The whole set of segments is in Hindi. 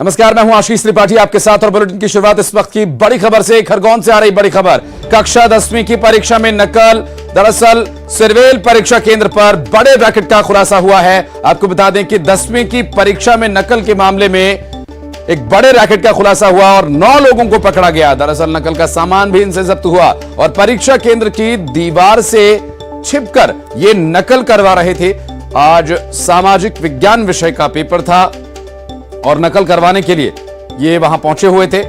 नमस्कार, मैं हूं आशीष त्रिपाठी आपके साथ और बुलेटिन की शुरुआत इस वक्त की बड़ी खबर से। खरगोन से आ रही बड़ी खबर, कक्षा 10वीं की परीक्षा में नकल। दरअसल सिरवेल परीक्षा केंद्र पर बड़े रैकेट का खुलासा हुआ है। आपको बता दें कि 10वीं की परीक्षा में नकल के मामले में एक बड़े रैकेट का खुलासा हुआ और 9 लोगों को पकड़ा गया। दरअसल नकल का सामान भी इनसे जब्त हुआ और परीक्षा केंद्र की दीवार से छिपकर ये नकल करवा रहे थे। आज सामाजिक विज्ञान विषय का पेपर था और नकल करवाने के लिए ये वहां पहुंचे हुए थे।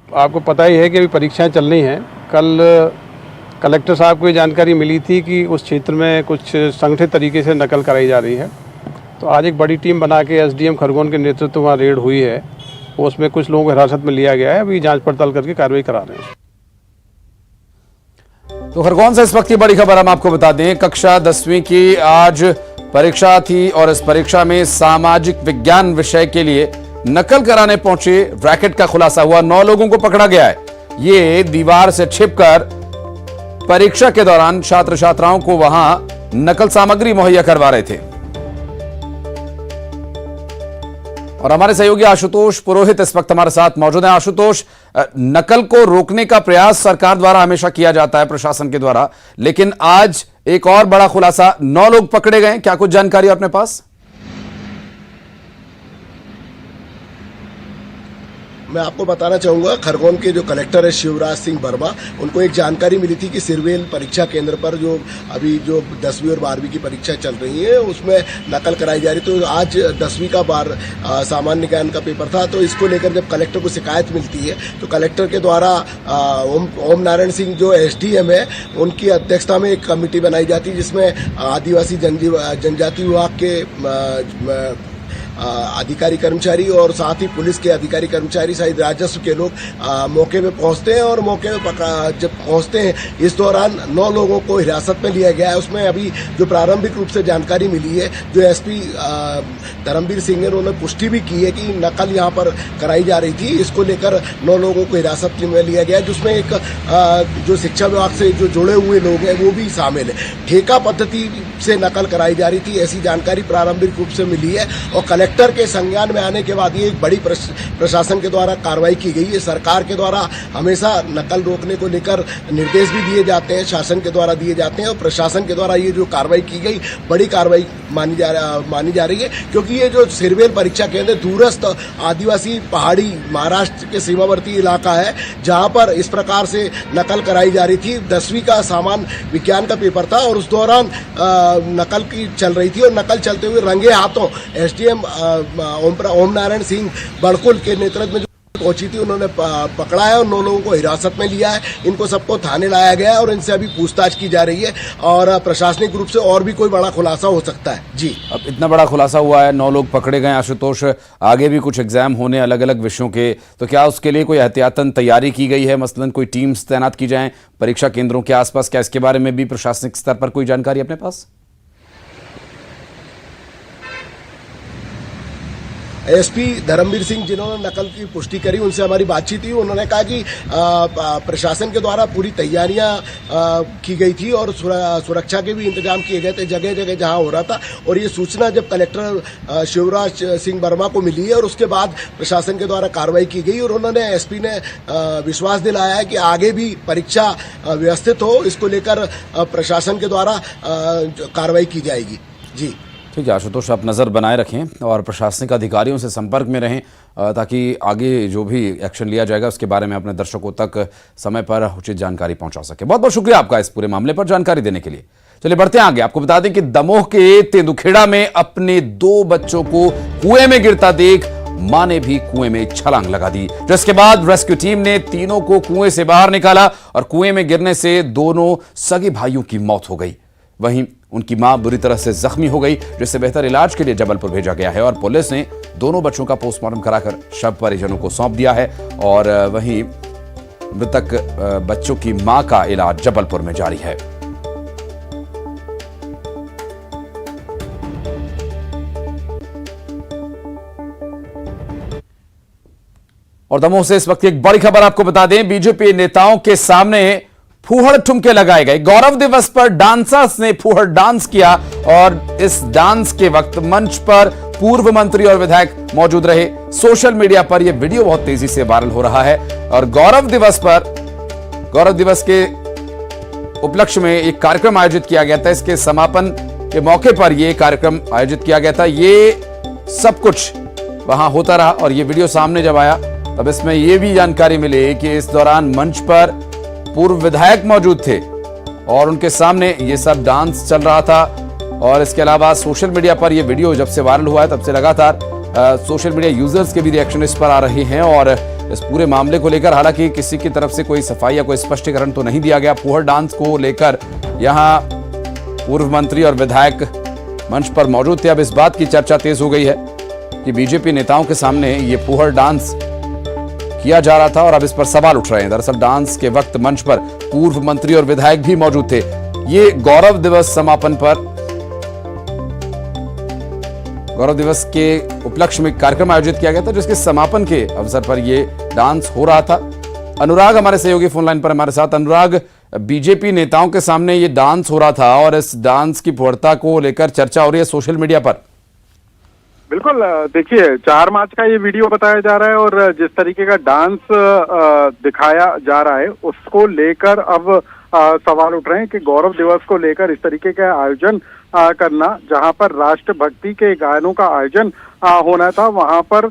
आपको पता ही है कि अभी परीक्षाएं चल रही हैं। कल कलेक्टर साहब को ये जानकारी मिली थी कि उस क्षेत्र में कुछ संगठित तरीके से नकल कराई जा रही है, तो आज एक बड़ी टीम बना के एसडीएम खरगोन के नेतृत्व में रेड हुई है। उसमें कुछ लोगों को हिरासत में लिया गया है, अभी जांच पड़ताल करके कार्रवाई करा रहे हैं। तो खरगोन से इस वक्त की बड़ी खबर हम आपको बता दें, कक्षा 10वीं की आज परीक्षा थी और इस परीक्षा में सामाजिक विज्ञान विषय के लिए नकल कराने पहुंचे रैकेट का खुलासा हुआ। 9 लोगों को पकड़ा गया है। ये दीवार से छिपकर परीक्षा के दौरान छात्र छात्राओं को वहां नकल सामग्री मुहैया करवा रहे थे। और हमारे सहयोगी आशुतोष पुरोहित इस वक्त हमारे साथ मौजूद हैं। आशुतोष, नकल को रोकने का प्रयास सरकार द्वारा हमेशा किया जाता है, प्रशासन के द्वारा, लेकिन आज एक और बड़ा खुलासा, 9 लोग पकड़े गए। क्या कुछ जानकारी अपने पास? मैं आपको बताना चाहूंगा, खरगोन के जो कलेक्टर है शिवराज सिंह वर्मा, उनको एक जानकारी मिली थी कि सिरवेल परीक्षा केंद्र पर जो अभी जो 10वीं और 12वीं की परीक्षा चल रही है उसमें नकल कराई जा रही। तो आज 10वीं का सामान्य ज्ञान का पेपर था, तो इसको लेकर जब कलेक्टर को शिकायत मिलती है तो कलेक्टर के द्वारा ओम नारायण सिंह जो एसडीएम है उनकी अध्यक्षता में एक कमेटी बनाई जाती है, जिसमें आदिवासी जनजाति विभाग के अधिकारी कर्मचारी और साथ ही पुलिस के अधिकारी कर्मचारी सहित राजस्व के लोग मौके पे पहुंचते हैं और मौके पे जब पहुंचते हैं इस दौरान 9 लोगों को हिरासत में लिया गया है। उसमें अभी जो प्रारंभिक रूप से जानकारी मिली है, जो एसपी धर्मवीर सिंह ने उन्होंने पुष्टि भी की है कि नकल यहां पर कराई जा रही थी। इसको लेकर 9 लोगों को हिरासत में लिया गया है, जिसमें एक जो शिक्षा विभाग से जो जुड़े हुए लोग हैं वो भी शामिल है। ठेका पद्धति से नकल कराई जा रही थी, ऐसी जानकारी प्रारंभिक रूप से मिली है और कलेक्टर के संज्ञान में आने के बाद ये एक बड़ी प्रशासन के द्वारा कार्रवाई की गई है। सरकार के द्वारा हमेशा नकल रोकने को लेकर निर्देश भी दिए जाते हैं, शासन के द्वारा दिए जाते हैं और प्रशासन के द्वारा ये जो कार्रवाई की गई बड़ी कार्रवाई मानी जा रही है, क्योंकि ये जो सिरवेल परीक्षा केंद्र दूरस्थ आदिवासी पहाड़ी महाराष्ट्र के सीमावर्ती इलाका है, जहां पर इस प्रकार से नकल कराई जा रही थी। 10वीं का सामान्य विज्ञान का पेपर था और उस दौरान नकल की चल रही थी और नकल चलते हुए रंगे हाथों एसडीएम ओम नारायण सिंह बड़कुल के नेतृत्व में जो पहुंची थी उन्होंने पकड़ा है और 9 लोगों को हिरासत में लिया है। इनको सबको थाने लाया गया है और इनसे अभी पूछताछ की जा रही है और प्रशासनिक रूप से और भी कोई बड़ा खुलासा हो सकता है। जी, अब इतना बड़ा खुलासा हुआ है, 9 लोग पकड़े गए। आशुतोष, आगे भी कुछ एग्जाम होने अलग अलग विषयों के, तो क्या उसके लिए कोई एहतियातन तैयारी की गई है? मसलन कोई टीम्स तैनात की जाए परीक्षा केंद्रों के आसपास? क्या इसके बारे में भी प्रशासनिक स्तर पर कोई जानकारी अपने पास? एसपी धर्मवीर सिंह जिन्होंने नकल की पुष्टि करी, उनसे हमारी बातचीत हुई। उन्होंने कहा कि प्रशासन के द्वारा पूरी तैयारियां की गई थी और सुरक्षा के भी इंतजाम किए गए थे जगह जगह जहां हो रहा था। और ये सूचना जब कलेक्टर शिवराज सिंह वर्मा को मिली है और उसके बाद प्रशासन के द्वारा कार्रवाई की गई और उन्होंने एसपी ने विश्वास दिलाया है कि आगे भी परीक्षा व्यवस्थित हो, इसको लेकर प्रशासन के द्वारा कार्रवाई की जाएगी। जी ठीक है आशुतोष, आप नज़र बनाए रखें और प्रशासनिक अधिकारियों से संपर्क में रहें ताकि आगे जो भी एक्शन लिया जाएगा उसके बारे में अपने दर्शकों तक समय पर उचित जानकारी पहुंचा सके। बहुत बहुत शुक्रिया आपका इस पूरे मामले पर जानकारी देने के लिए। चलिए बढ़ते हैं आगे। आपको बता दें कि दमोह के तेंदुखेड़ा में अपने 2 बच्चों को कुएं में गिरता देख मां ने भी कुएं में छलांग लगा दी, जिसके बाद रेस्क्यू टीम ने तीनों को कुएं से बाहर निकाला और कुएं में गिरने से दोनों सगे भाइयों की मौत हो गई। वहीं उनकी मां बुरी तरह से जख्मी हो गई, जिसे बेहतर इलाज के लिए जबलपुर भेजा गया है और पुलिस ने दोनों बच्चों का पोस्टमार्टम कराकर शव परिजनों को सौंप दिया है और वहीं मृतक बच्चों की मां का इलाज जबलपुर में जारी है। और दमोह से इस वक्त एक बड़ी खबर आपको बता दें, बीजेपी नेताओं के सामने फूहड़ ठुमके लगाए गए। गौरव दिवस पर डांसर्स ने फूहड़ डांस किया और इस डांस के वक्त मंच पर पूर्व मंत्री और विधायक मौजूद रहे। सोशल मीडिया पर यह वीडियो बहुत तेजी से वायरल हो रहा है और गौरव दिवस के उपलक्ष्य में एक कार्यक्रम आयोजित किया गया था। इसके समापन के मौके पर यह कार्यक्रम आयोजित किया गया था। ये सब कुछ वहां होता रहा और यह वीडियो सामने जब आया तब इसमें यह भी जानकारी मिली कि इस दौरान मंच पर पूर्व विधायक मौजूद थे और उनके सामने ये सब डांस चल रहा था। और इसके अलावा सोशल मीडिया पर यह वीडियो जब से वायरल हुआ है तब से लगातार सोशल मीडिया यूजर्स के भी रिएक्शन इस पर आ रहे हैं और इस पूरे मामले को लेकर हालांकि किसी की तरफ से कोई सफाई या कोई स्पष्टीकरण तो नहीं दिया गया। फूहड़ डांस को लेकर यहां पूर्व मंत्री और विधायक मंच पर मौजूद थे। अब इस बात की चर्चा तेज हो गई है कि बीजेपी नेताओं के सामने ये फूहड़ डांस किया जा रहा था और अब इस पर सवाल उठ रहे हैं। दरअसल डांस के वक्त मंच पर पूर्व मंत्री और विधायक भी मौजूद थे। ये गौरव दिवस समापन पर गौरव दिवस के उपलक्ष्य में कार्यक्रम आयोजित किया गया था जिसके समापन के अवसर पर यह डांस हो रहा था। अनुराग हमारे सहयोगी फोन लाइन पर हमारे साथ। अनुराग, बीजेपी नेताओं के सामने ये डांस हो रहा था और इस डांस की फूहड़ता को लेकर चर्चा हो रही है सोशल मीडिया पर। बिल्कुल, देखिए 4 मार्च का ये वीडियो बताया जा रहा है और जिस तरीके का डांस दिखाया जा रहा है उसको लेकर अब सवाल उठ रहे हैं कि गौरव दिवस को लेकर इस तरीके का आयोजन करना, जहां पर राष्ट्रभक्ति के गानों का आयोजन होना था, वहां पर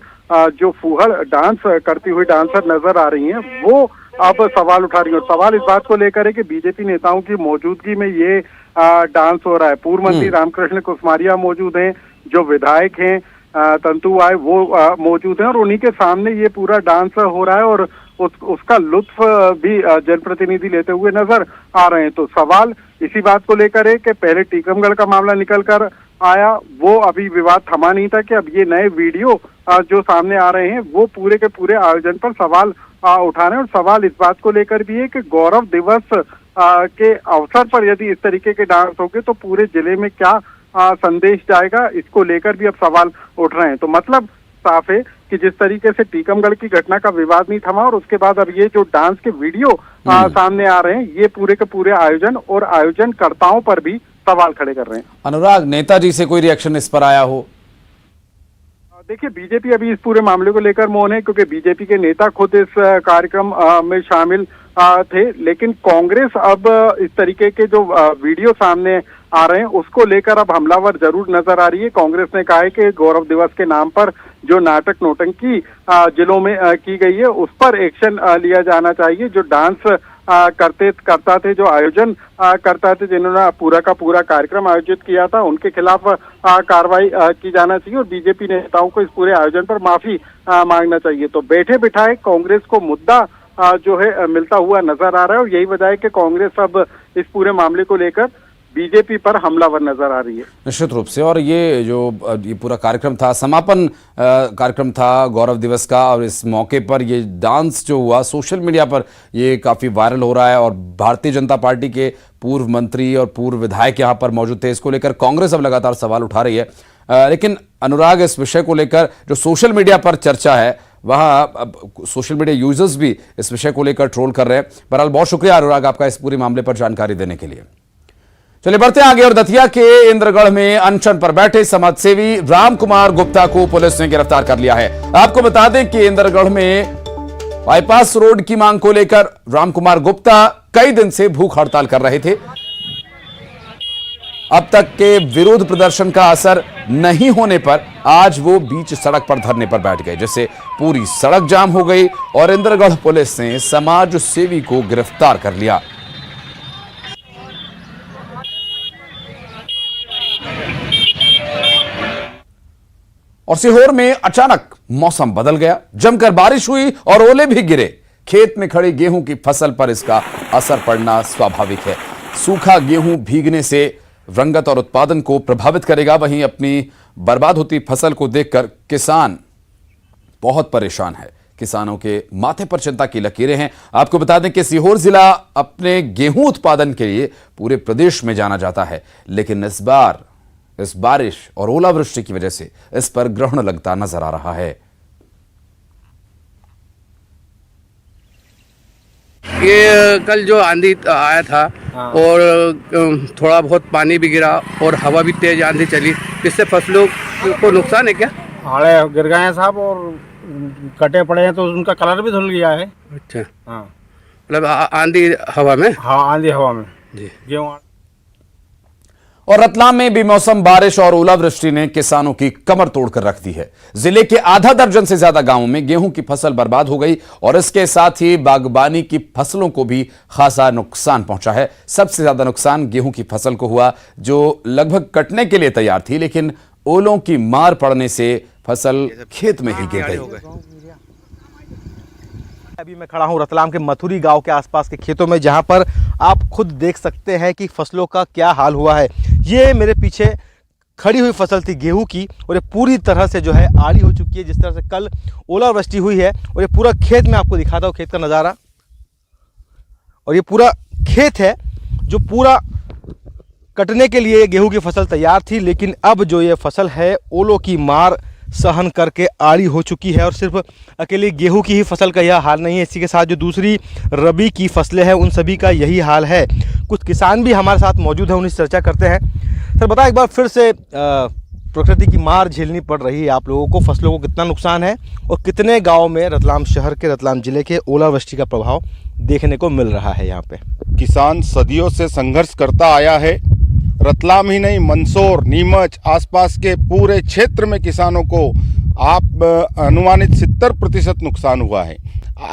जो फूहड़ डांस करती हुई डांसर नजर आ रही हैं वो अब सवाल उठा रही है। सवाल इस बात को लेकर है कि बीजेपी नेताओं की मौजूदगी में ये डांस हो रहा है। पूर्व मंत्री रामकृष्ण कुसमारिया मौजूद हैं, जो विधायक हैं तंतु आए वो मौजूद हैं और उन्हीं के सामने ये पूरा डांस हो रहा है और उसका लुत्फ भी जनप्रतिनिधि लेते हुए नजर आ रहे हैं। तो सवाल इसी बात को लेकर है कि पहले टीकमगढ़ का मामला निकल कर आया, वो अभी विवाद थमा नहीं था कि अब ये नए वीडियो जो सामने आ रहे हैं वो पूरे के पूरे आयोजन पर सवाल उठा रहे हैं। और सवाल इस बात को लेकर भी है कि गौरव दिवस के अवसर पर यदि इस तरीके के डांस होंगे तो पूरे जिले में क्या संदेश जाएगा, इसको लेकर भी अब सवाल उठ रहे हैं। तो मतलब साफ है कि जिस तरीके से टीकमगढ़ की घटना का विवाद नहीं थमा और उसके बाद अब ये जो डांस के वीडियो सामने आ रहे हैं ये पूरे के पूरे आयोजन और आयोजनकर्ताओं पर भी सवाल खड़े कर रहे हैं। अनुराग, नेताजी से कोई रिएक्शन इस पर आया हो? देखिए, बीजेपी अभी इस पूरे मामले को लेकर मौन है क्योंकि बीजेपी के नेता खुद इस कार्यक्रम में शामिल थे, लेकिन कांग्रेस अब इस तरीके के जो वीडियो सामने आ रहे हैं उसको लेकर अब हमलावर जरूर नजर आ रही है। कांग्रेस ने कहा है कि गौरव दिवस के नाम पर जो नाटक नौटंकी जिलों में की गई है उस पर एक्शन लिया जाना चाहिए। जो डांस करता थे, जो आयोजन करता थे, जिन्होंने पूरा का पूरा कार्यक्रम आयोजित किया था, उनके खिलाफ कार्रवाई की जाना चाहिए और बीजेपी नेताओं को इस पूरे आयोजन पर माफी मांगना चाहिए। तो बैठे बिठाए कांग्रेस को मुद्दा जो है मिलता हुआ नजर आ रहा है और यही वजह है कि कांग्रेस अब इस पूरे मामले को लेकर बीजेपी पर हमलावर नजर आ रही है। निश्चित रूप से। और ये पूरा कार्यक्रम था, समापन कार्यक्रम था गौरव दिवस का और इस मौके पर ये डांस जो हुआ सोशल मीडिया पर ये काफी वायरल हो रहा है और भारतीय जनता पार्टी के पूर्व मंत्री और पूर्व विधायक यहाँ पर मौजूद थे। इसको लेकर कांग्रेस अब लगातार सवाल उठा रही है। लेकिन अनुराग, इस विषय को लेकर जो सोशल मीडिया पर चर्चा है वहां सोशल मीडिया यूजर्स भी इस विषय को लेकर ट्रोल कर रहे हैं। बहरहाल बहुत शुक्रिया अनुराग आपका इस पूरे मामले पर जानकारी देने के लिए। चलिए बढ़ते हैं आगे और दतिया के इंद्रगढ़ में अनशन पर बैठे समाजसेवी राम कुमार गुप्ता को पुलिस ने गिरफ्तार कर लिया है। आपको बता दें कि इंद्रगढ़ में बाईपास रोड की मांग को लेकर राम कुमार गुप्ता कई दिन से भूख हड़ताल कर रहे थे। अब तक के विरोध प्रदर्शन का असर नहीं होने पर आज वो बीच सड़क पर धरने पर बैठ गए, जिससे पूरी सड़क जाम हो गई और इंद्रगढ़ पुलिस ने समाज सेवी को गिरफ्तार कर लिया। और सीहोर में अचानक मौसम बदल गया, जमकर बारिश हुई और ओले भी गिरे। खेत में खड़ी गेहूं की फसल पर इसका असर पड़ना स्वाभाविक है। सूखा गेहूं भीगने से रंगत और उत्पादन को प्रभावित करेगा। वहीं अपनी बर्बाद होती फसल को देखकर किसान बहुत परेशान है। किसानों के माथे पर चिंता की लकीरें हैं। आपको बता दें कि सीहोर जिला अपने गेहूं उत्पादन के लिए पूरे प्रदेश में जाना जाता है, लेकिन इस बार इस बारिश और ओलावृष्टि की वजह से इस पर ग्रहण लगता नजर आ रहा है। ये कल जो आंधी आया था और थोड़ा बहुत पानी भी गिरा और हवा भी तेज आंधी चली, इससे फसलों को नुकसान है क्या? आड़े गिर गए हैं साहब और कटे पड़े हैं तो उनका कलर भी धुल गया है। अच्छा, हाँ मतलब आंधी हवा में? हाँ आंधी हवा में जी। गेहूँ। और रतलाम में बेमौसम बारिश और ओलावृष्टि ने किसानों की कमर तोड़कर रख दी है। जिले के आधा दर्जन से ज्यादा गांवों में गेहूं की फसल बर्बाद हो गई और इसके साथ ही बागबानी की फसलों को भी खासा नुकसान पहुंचा है। सबसे ज्यादा नुकसान गेहूं की फसल को हुआ, जो लगभग कटने के लिए तैयार थी, लेकिन ओलों की मार पड़ने से फसल खेत में ही गिर गई। अभी मैं खड़ा हूं रतलाम के मथुरी गांव के आसपास के खेतों में, जहां पर आप खुद देख सकते हैं कि फसलों का क्या हाल हुआ है। ये मेरे पीछे खड़ी हुई फसल थी गेहूं की और ये पूरी तरह से जो है आड़ी हो चुकी है। जिस तरह से कल ओलावृष्टि हुई है और ये पूरा खेत मैं आपको दिखाता हूँ, खेत का नज़ारा। और ये पूरा खेत है जो पूरा कटने के लिए गेहूं की फसल तैयार थी, लेकिन अब जो ये फसल है ओलों की मार सहन करके आड़ी हो चुकी है। और सिर्फ अकेले गेहूं की ही फसल का यह हाल नहीं है, इसी के साथ जो दूसरी रबी की फसलें हैं उन सभी का यही हाल है। कुछ किसान भी हमारे साथ मौजूद हैं, उनसे चर्चा करते हैं। सर बताएं एक बार फिर से, प्रकृति की मार झेलनी पड़ रही है आप लोगों को, फसलों को कितना नुकसान है और कितने गाँव में रतलाम शहर के, रतलाम जिले के ओलावृष्टि का प्रभाव देखने को मिल रहा है यहाँ पे? किसान सदियों से संघर्ष करता आया है। रतलाम ही नहीं, मंदसौर, नीमच, आसपास के पूरे क्षेत्र में किसानों को आप अनुमानित 70% नुकसान हुआ है।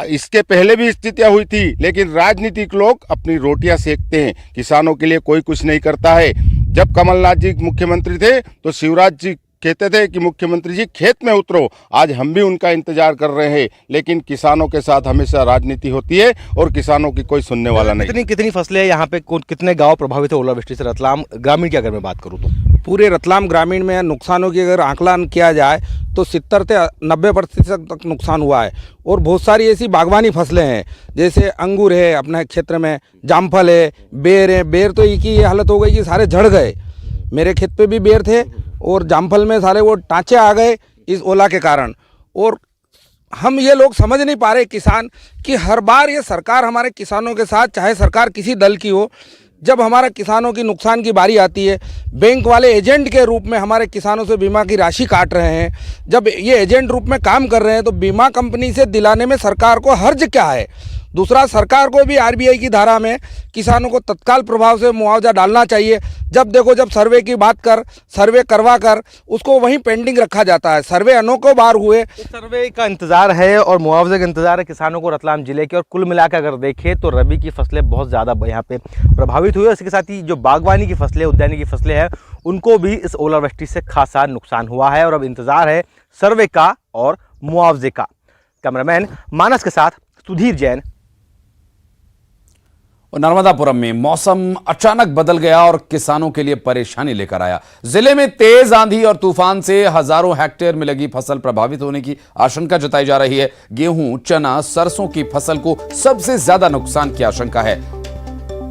इसके पहले भी स्थितियां हुई थी, लेकिन राजनीतिक लोग अपनी रोटियां सेकते हैं, किसानों के लिए कोई कुछ नहीं करता है। जब कमलनाथ जी मुख्यमंत्री थे तो शिवराज जी कहते थे कि मुख्यमंत्री जी खेत में उतरो। आज हम भी उनका इंतजार कर रहे हैं, लेकिन किसानों के साथ हमेशा राजनीति होती है और किसानों की कोई सुनने वाला नहीं। कितनी फसलें यहाँ पे, कितने गांव प्रभावित है ओलावृष्टि से? रतलाम ग्रामीण की अगर मैं बात करूँ तो पूरे रतलाम ग्रामीण में नुकसानों की अगर आकलन किया जाए तो 70 से 90% तक नुकसान हुआ है। और बहुत सारी ऐसी बागवानी फसलें हैं, जैसे अंगूर है अपने क्षेत्र में, जामफल है, बेर है। बेर तो एक ही ये हालत हो गई कि सारे झड़ गए। मेरे खेत पे भी बेर थे और जामफल में सारे वो टाँचे आ गए इस ओला के कारण। और हम ये लोग समझ नहीं पा रहे किसान कि हर बार ये सरकार हमारे किसानों के साथ, चाहे सरकार किसी दल की हो, जब हमारा किसानों की नुकसान की बारी आती है, बैंक वाले एजेंट के रूप में हमारे किसानों से बीमा की राशि काट रहे हैं। जब ये एजेंट रूप में काम कर रहे हैं तो बीमा कंपनी से दिलाने में सरकार को हर्ज क्या है? दूसरा, सरकार को भी आरबीआई की धारा में किसानों को तत्काल प्रभाव से मुआवजा डालना चाहिए। जब देखो, जब सर्वे की बात कर, सर्वे करवा कर उसको वहीं पेंडिंग रखा जाता है। सर्वे अनोखो बार हुए। सर्वे का इंतजार है और मुआवजे का इंतजार है किसानों को रतलाम जिले के। और कुल मिलाकर अगर देखें तो रबी की फसलें बहुत ज़्यादा यहाँ पे प्रभावित हुई है। इसके साथ ही जो बागवानी की फसलें, उद्यानी की फसलें हैं, उनको भी इस ओलावृष्टि से खासा नुकसान हुआ है। और अब इंतजार है सर्वे का और मुआवजे का। कैमरामैन मानस के साथ सुधीर जैन। और नर्मदापुरम में मौसम अचानक बदल गया और किसानों के लिए परेशानी लेकर आया। जिले में तेज आंधी और तूफान से हजारों हेक्टेयर में लगी फसल प्रभावित होने की आशंका जताई जा रही है। गेहूं, चना, सरसों की फसल को सबसे ज्यादा नुकसान की आशंका है।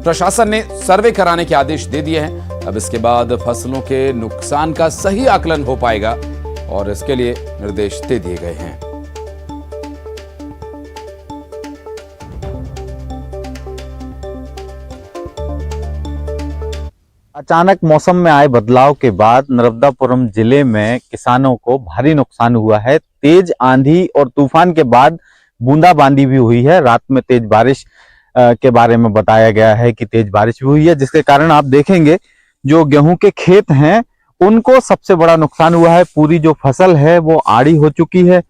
प्रशासन ने सर्वे कराने के आदेश दे दिए हैं। अब इसके बाद फसलों के नुकसान का सही आकलन हो पाएगा और इसके लिए निर्देश दे दिए गए हैं। अचानक मौसम में आए बदलाव के बाद नर्मदापुरम जिले में किसानों को भारी नुकसान हुआ है। तेज आंधी और तूफान के बाद बूंदाबांदी भी हुई है। रात में तेज बारिश के बारे में बताया गया है कि तेज बारिश भी हुई है, जिसके कारण आप देखेंगे जो गेहूं के खेत हैं उनको सबसे बड़ा नुकसान हुआ है। पूरी जो फसल है वो आड़ी हो चुकी है।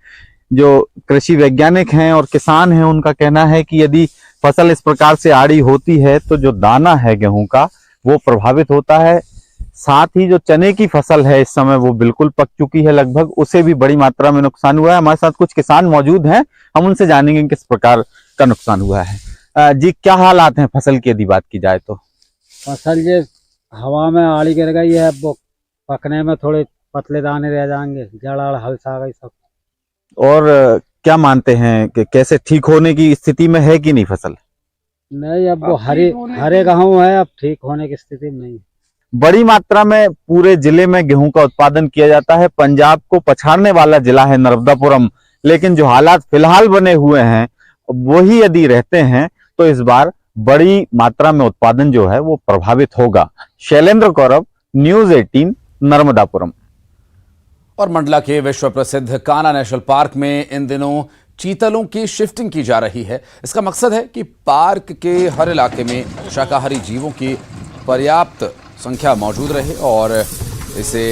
जो कृषि वैज्ञानिक हैं और किसान हैं उनका कहना है कि यदि फसल इस प्रकार से आड़ी होती है तो जो दाना है गेहूं का वो प्रभावित होता है। साथ ही जो चने की फसल है इस समय वो बिल्कुल पक चुकी है लगभग, उसे भी बड़ी मात्रा में नुकसान हुआ है। हमारे साथ कुछ किसान मौजूद हैं, हम उनसे जानेंगे किस प्रकार का नुकसान हुआ है। जी, क्या हालात हैं फसल की यदि बात की जाए तो? फसल ये हवा में आड़ी गिर गई है, वो पकने में थोड़े पतले दाने रह जाएंगे, जड़ हल्सा गई सब। और क्या मानते हैं कि कैसे ठीक होने की स्थिति में है कि नहीं फसल? नहीं, अब वो हरे गेहूं है, अब ठीक होने की स्थिति में नहीं। बड़ी मात्रा में पूरे जिले में गेहूं का उत्पादन किया जाता है। पंजाब को पछाड़ने वाला जिला है नर्मदापुरम, लेकिन जो हालात फिलहाल बने हुए हैं वही यदि रहते हैं तो इस बार बड़ी मात्रा में उत्पादन जो है वो प्रभावित होगा। शैलेंद्र कौरव, न्यूज़ 18, नर्मदापुरम। और मंडला के विश्व प्रसिद्ध कान्हा नेशनल पार्क में इन दिनों चीतलों की शिफ्टिंग की जा रही है। इसका मकसद है कि पार्क के हर इलाके में शाकाहारी जीवों की पर्याप्त संख्या मौजूद रहे और इसे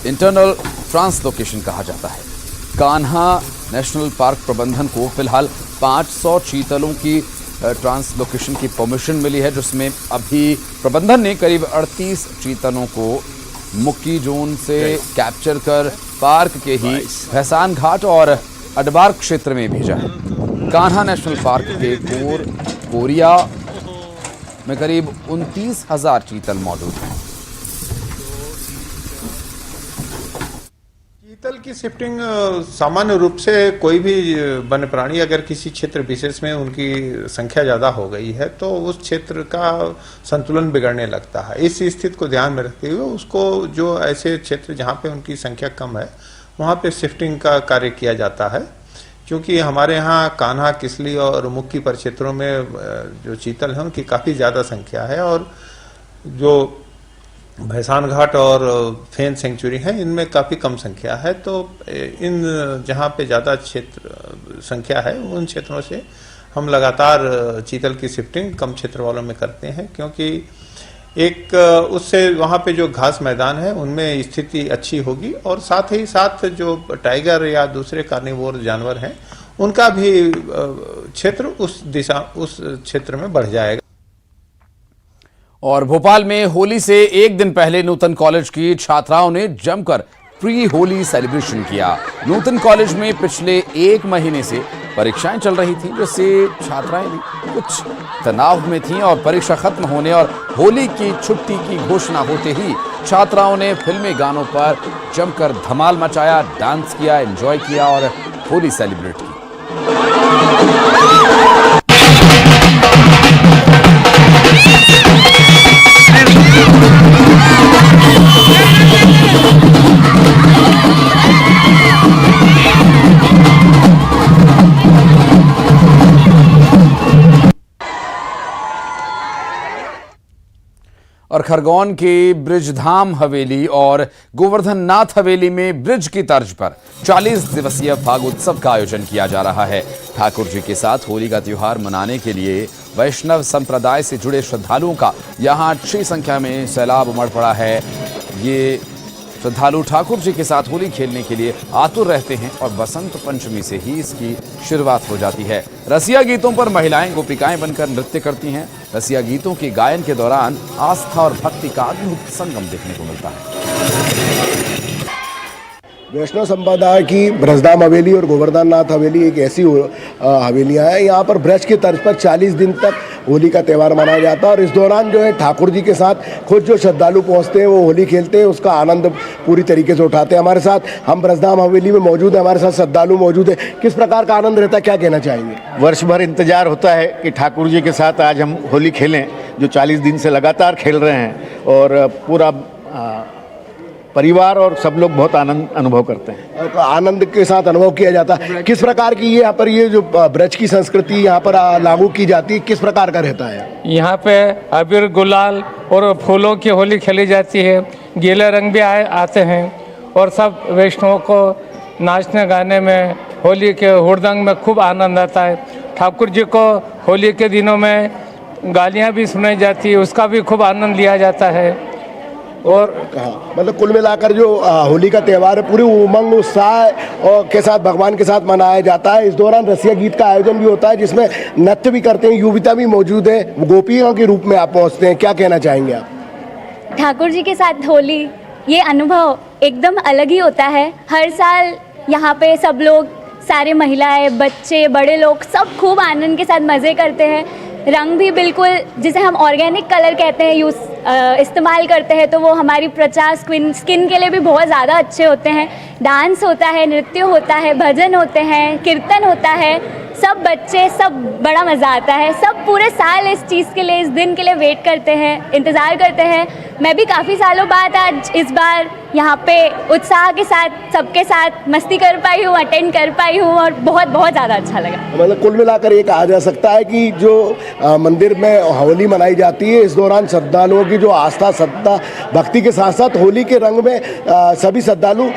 इंटरनल ट्रांसलोकेशन कहा जाता है। कान्हा नेशनल पार्क प्रबंधन को फिलहाल 500 चीतलों की ट्रांसलोकेशन की परमिशन मिली है, जिसमें अभी प्रबंधन ने करीब 38 चीतलों को मुक्की जोन से कैप्चर कर पार्क के ही भैसान घाट और अडबार क्षेत्र में भेजा है। कान्हा नेशनल पार्क के कोरिया में करीब 29,000 चीतल मौजूद हैं। चीतल की शिफ्टिंग सामान्य रूप से कोई भी वन्य प्राणी अगर किसी क्षेत्र विशेष में उनकी संख्या ज्यादा हो गई है तो उस क्षेत्र का संतुलन बिगड़ने लगता है। इस स्थिति को ध्यान में रखते हुए उसको जो ऐसे क्षेत्र जहाँ पे उनकी संख्या कम है वहाँ पे शिफ्टिंग का कार्य किया जाता है। क्योंकि हमारे यहाँ कान्हा, किसली और मुक्की परिक्षेत्रों में जो चीतल हैं उनकी काफ़ी ज़्यादा संख्या है और जो भैसान घाट और फेन सेंचुरी है इनमें काफ़ी कम संख्या है। तो इन जहाँ पे ज़्यादा क्षेत्र संख्या है उन क्षेत्रों से हम लगातार चीतल की शिफ्टिंग कम क्षेत्र वालों में करते हैं, क्योंकि एक उससे वहाँ पे जो घास मैदान है उनमें स्थिति अच्छी होगी और साथ ही साथ जो टाइगर या दूसरे कार्निवोर जानवर हैं उनका भी क्षेत्र उस क्षेत्र में बढ़ जाएगा। और भोपाल में होली से एक दिन पहले नूतन कॉलेज की छात्राओं ने जमकर प्री होली सेलिब्रेशन किया। नूतन कॉलेज में पिछले एक महीने से परीक्षाएं चल रही थी, जिससे छात्राएं भी कुछ तनाव में थीं और परीक्षा खत्म होने और होली की छुट्टी की घोषणा होते ही छात्राओं ने फिल्मी गानों पर जमकर धमाल मचाया, डांस किया, एंजॉय किया और होली सेलिब्रेट की। और खरगोन के ब्रिजधाम हवेली और गोवर्धन नाथ हवेली में ब्रिज की तर्ज पर 40 दिवसीय फागोत्सव का आयोजन किया जा रहा है। ठाकुर जी के साथ होली का त्योहार मनाने के लिए वैष्णव संप्रदाय से जुड़े श्रद्धालुओं का यहां अच्छी संख्या में सैलाब उमड़ पड़ा है। ये श्रद्धालु ठाकुर जी के साथ होली खेलने के लिए आतुर रहते हैं और बसंत पंचमी से ही इसकी शुरुआत हो जाती है। रसिया गीतों पर महिलाएं गोपिकाएं बनकर नृत्य करती हैं। रसिया गीतों के गायन के दौरान आस्था और भक्ति का अद्भुत संगम देखने को मिलता है। वैष्णव संप्रदाय की ब्रजधाम हवेली और गोवर्धन नाथ हवेली एक ऐसी हवेलियां हैं, यहाँ पर ब्रज की तर्ज पर 40 दिन तक होली का त्यौहार मनाया जाता है और इस दौरान जो है ठाकुर जी के साथ खुद जो श्रद्धालु पहुँचते हैं वो होली खेलते हैं, उसका आनंद पूरी तरीके से उठाते हैं। हमारे साथ हम ब्रजधाम हवेली में मौजूद है, हमारे साथ श्रद्धालु मौजूद है। किस प्रकार का आनंद रहता है, क्या कहना चाहेंगे? वर्ष भर इंतजार होता है कि ठाकुर जी के साथ आज हम होली खेलें, जो 40 दिन से लगातार खेल रहे हैं और पूरा परिवार और सब लोग बहुत आनंद अनुभव करते हैं। आनंद के साथ अनुभव किया जाता है। किस प्रकार की यहाँ पर ये जो ब्रज की संस्कृति यहाँ पर लागू की जाती है, किस प्रकार का रहता है? यहाँ पे अबीर गुलाल और फूलों की होली खेली जाती है, गीले रंग भी आते हैं और सब वैष्णवों को नाचने गाने में, होली के हुड़दंग में खूब आनंद आता है। ठाकुर जी को होली के दिनों में गालियाँ भी सुनाई जाती है, उसका भी खूब आनंद लिया जाता है। और मतलब कुल मिलाकर जो होली का त्यौहार है पूरी उमंग उत्साह और के साथ भगवान के साथ मनाया जाता है। इस दौरान रसिया गीत का आयोजन भी होता है जिसमें नृत्य भी करते हैं, युविता भी मौजूद है, गोपियों के रूप में आप पहुंचते हैं। क्या कहना चाहेंगे आप? ठाकुर जी के साथ होली, ये अनुभव एकदम अलग ही होता है। हर साल यहाँ पे सब लोग, सारे महिलाएं, बच्चे, बड़े लोग सब खूब आनंद के साथ मज़े करते हैं। रंग भी बिल्कुल जिसे हम ऑर्गेनिक कलर कहते हैं इस्तेमाल करते हैं, तो वो हमारी त्वचा, स्किन के लिए भी बहुत ज़्यादा अच्छे होते हैं। डांस होता है, नृत्य होता है, भजन होते हैं, कीर्तन होता है, सब बच्चे, सब बड़ा मज़ा आता है। सब पूरे साल इस चीज़ के लिए, इस दिन के लिए वेट करते हैं, इंतज़ार करते हैं। मैं भी काफ़ी सालों बाद आज इस बार यहाँ पे उत्साह के साथ सबके साथ मस्ती कर पाई हूँ, अटेंड कर पाई हूँ और बहुत बहुत ज़्यादा अच्छा लगा। मतलब कुल मिलाकर ये कहा जा सकता है कि जो मंदिर में होली मनाई जाती है, इस दौरान श्रद्धालुओं की जो आस्था, श्रद्धा, भक्ति के साथ साथ होली के रंग में सभी श्रद्धालु